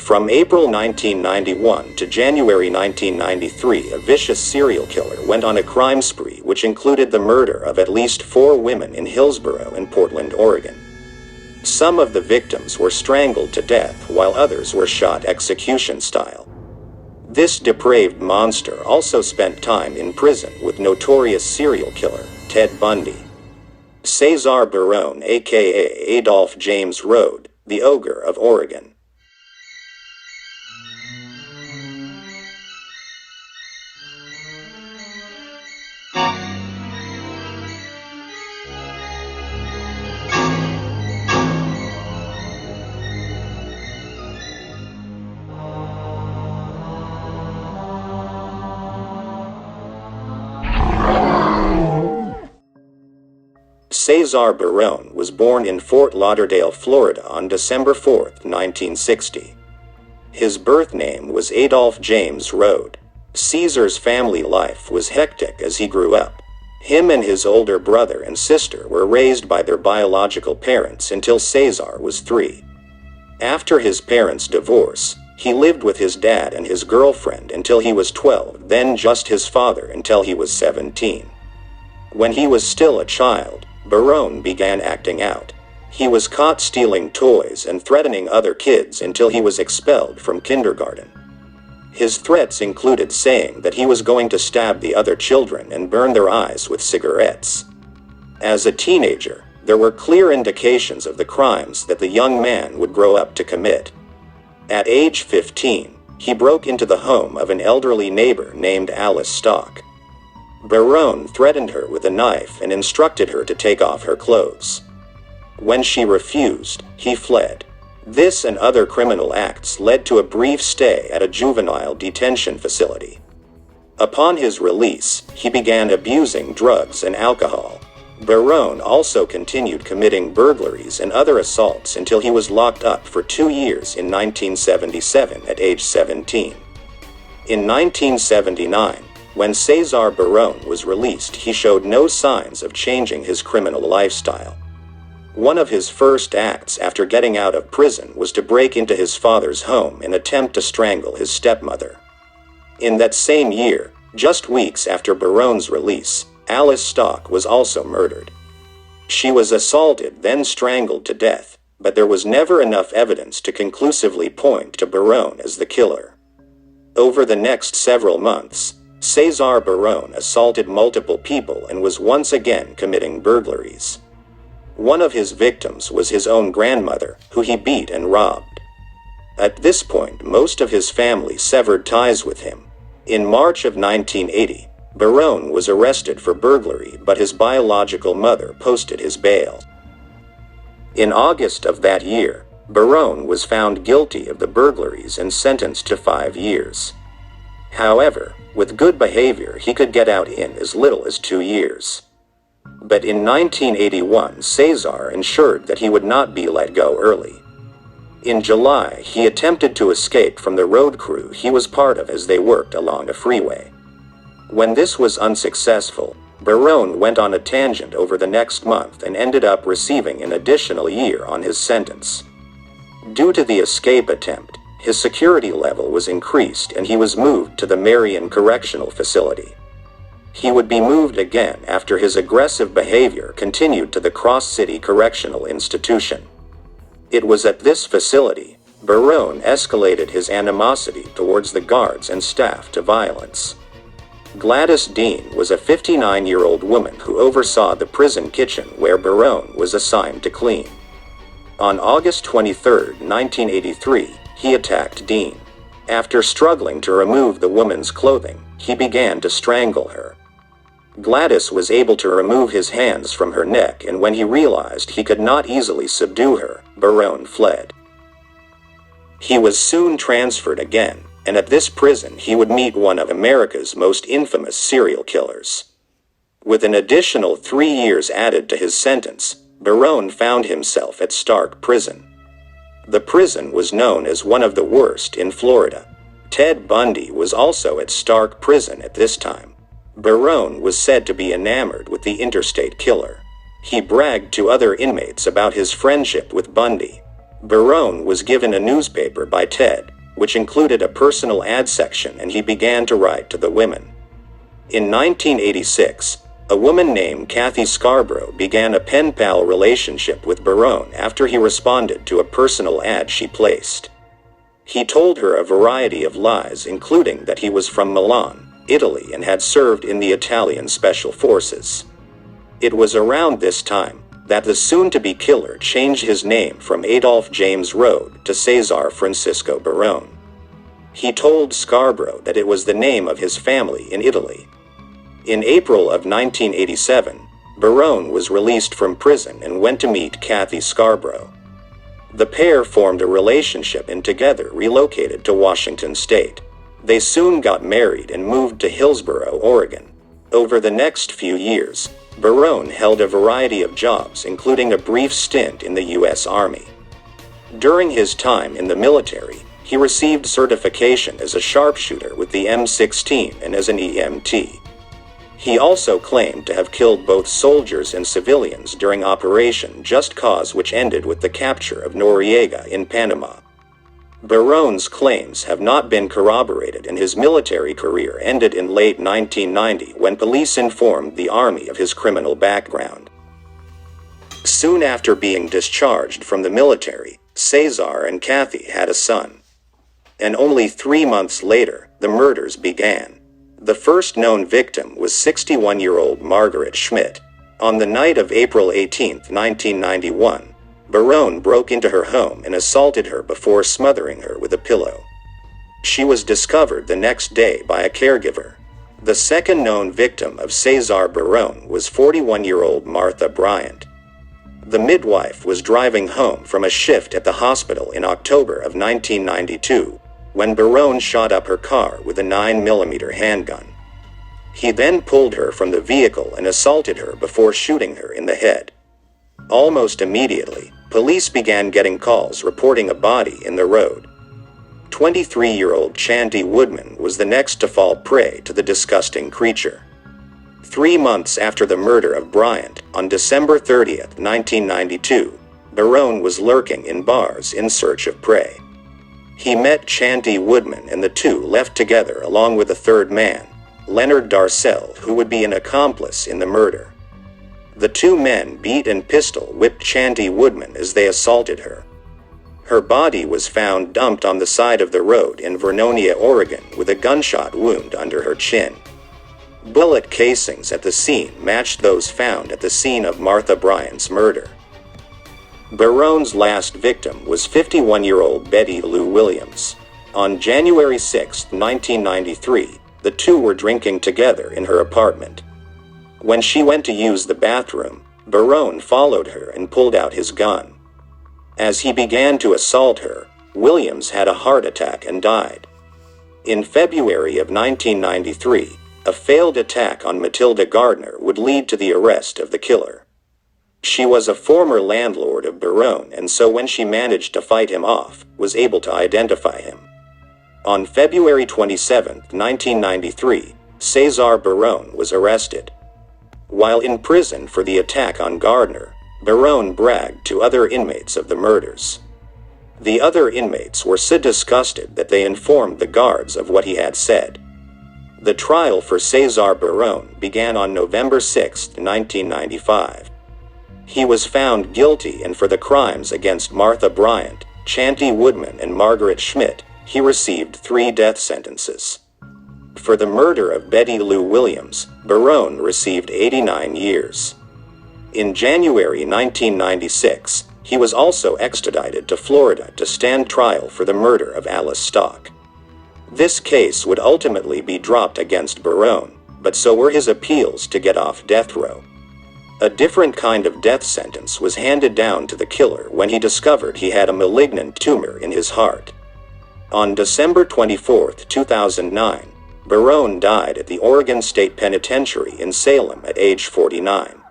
From April 1991 to January 1993, a vicious serial killer went on a crime spree which included the murder of at least 4 women in Hillsboro and Portland, Oregon. Some of the victims were strangled to death while others were shot execution style. This depraved monster also spent time in prison with notorious serial killer Ted Bundy. Cesar Barone, aka Adolph James Rode, the Ogre of Oregon. Cesar Barone was born in Fort Lauderdale, Florida on December 4, 1960. His birth name was Adolph James Rode. Cesar's family life was hectic as he grew up. Him and his older brother and sister were raised by their biological parents until Cesar was 3. After his parents' divorce, he lived with his dad and his girlfriend until he was 12, then just his father until he was 17. When he was still a child, Barone began acting out. He was caught stealing toys and threatening other kids until he was expelled from kindergarten. His threats included saying that he was going to stab the other children and burn their eyes with cigarettes. As a teenager, there were clear indications of the crimes that the young man would grow up to commit. At age 15, he broke into the home of an elderly neighbor named Alice Stock. Barone threatened her with a knife and instructed her to take off her clothes. When she refused, he fled. This and other criminal acts led to a brief stay at a juvenile detention facility. Upon his release, he began abusing drugs and alcohol. Barone also continued committing burglaries and other assaults until he was locked up for 2 years in 1977 at age 17. In 1979, when Cesar Barone was released, he showed no signs of changing his criminal lifestyle. One of his first acts after getting out of prison was to break into his father's home and attempt to strangle his stepmother. In that same year, just weeks after Barone's release, Alice Stock was also murdered. She was assaulted, then strangled to death, but there was never enough evidence to conclusively point to Barone as the killer. Over the next several months, Cesar Barone assaulted multiple people and was once again committing burglaries. One of his victims was his own grandmother, who he beat and robbed. At this point, most of his family severed ties with him. In March of 1980, Barone was arrested for burglary, but his biological mother posted his bail. In August of that year, Barone was found guilty of the burglaries and sentenced to 5 years. However, with good behavior, he could get out in as little as 2 years. But in 1981, Cesar ensured that he would not be let go early. In July, he attempted to escape from the road crew he was part of as they worked along a freeway. When this was unsuccessful, Barone went on a tangent over the next month and ended up receiving an additional year on his sentence. Due to the escape attempt, his security level was increased and he was moved to the Marion Correctional Facility. He would be moved again after his aggressive behavior continued to the Cross City Correctional Institution. It was at this facility, Barone escalated his animosity towards the guards and staff to violence. Gladys Dean was a 59-year-old woman who oversaw the prison kitchen where Barone was assigned to clean. On August 23, 1983, he attacked Dean. After struggling to remove the woman's clothing, he began to strangle her. Gladys was able to remove his hands from her neck, and when he realized he could not easily subdue her, Barone fled. He was soon transferred again, and at this prison he would meet one of America's most infamous serial killers. With an additional 3 years added to his sentence, Barone found himself at Stark Prison. The prison was known as one of the worst in Florida. Ted Bundy was also at Stark Prison at this time. Barone was said to be enamored with the interstate killer. He bragged to other inmates about his friendship with Bundy. Barone was given a newspaper by Ted, which included a personal ad section, and he began to write to the women. In 1986, a woman named Kathi Scarbrough began a pen-pal relationship with Barone after he responded to a personal ad she placed. He told her a variety of lies, including that he was from Milan, Italy, and had served in the Italian Special Forces. It was around this time that the soon-to-be killer changed his name from Adolph James Rode to Cesar Francisco Barone. He told Scarbrough that it was the name of his family in Italy. In April of 1987, Barone was released from prison and went to meet Kathi Scarbrough. The pair formed a relationship and together relocated to Washington State. They soon got married and moved to Hillsboro, Oregon. Over the next few years, Barone held a variety of jobs, including a brief stint in the U.S. Army. During his time in the military, he received certification as a sharpshooter with the M16 and as an EMT. He also claimed to have killed both soldiers and civilians during Operation Just Cause, which ended with the capture of Noriega in Panama. Barone's claims have not been corroborated, and his military career ended in late 1990 when police informed the Army of his criminal background. Soon after being discharged from the military, Cesar and Kathi had a son. And only 3 months later, the murders began. The first known victim was 61-year-old Margaret Schmidt. On the night of April 18, 1991, Barone broke into her home and assaulted her before smothering her with a pillow. She was discovered the next day by a caregiver. The second known victim of Cesar Barone was 41-year-old Martha Bryant. The midwife was driving home from a shift at the hospital in October of 1992, when Barone shot up her car with a 9mm handgun. He then pulled her from the vehicle and assaulted her before shooting her in the head. Almost immediately, police began getting calls reporting a body in the road. 23-year-old Chantee Woodman was the next to fall prey to the disgusting creature. 3 months after the murder of Bryant, on December 30, 1992, Barone was lurking in bars in search of prey. He met Chantee Woodman, and the two left together along with a third man, Leonard Darcell, who would be an accomplice in the murder. The two men beat and pistol-whipped Chantee Woodman as they assaulted her. Her body was found dumped on the side of the road in Vernonia, Oregon, with a gunshot wound under her chin. Bullet casings at the scene matched those found at the scene of Martha Bryant's murder. Barone's last victim was 51-year-old Betty Lou Williams. On January 6, 1993, the two were drinking together in her apartment. When she went to use the bathroom, Barone followed her and pulled out his gun. As he began to assault her, Williams had a heart attack and died. In February of 1993, a failed attack on Matilda Gardner would lead to the arrest of the killer. She was a former landlord of Barone, and so when she managed to fight him off, was able to identify him. On February 27, 1993, Cesar Barone was arrested. While in prison for the attack on Gardner, Barone bragged to other inmates of the murders. The other inmates were so disgusted that they informed the guards of what he had said. The trial for Cesar Barone began on November 6, 1995. He was found guilty, and for the crimes against Martha Bryant, Chantee Woodman, and Margaret Schmidt, he received 3 death sentences. For the murder of Betty Lou Williams, Barone received 89 years. In January 1996, he was also extradited to Florida to stand trial for the murder of Alice Stock. This case would ultimately be dropped against Barone, but so were his appeals to get off death row. A different kind of death sentence was handed down to the killer when he discovered he had a malignant tumor in his heart. On December 24, 2009, Barone died at the Oregon State Penitentiary in Salem at age 49.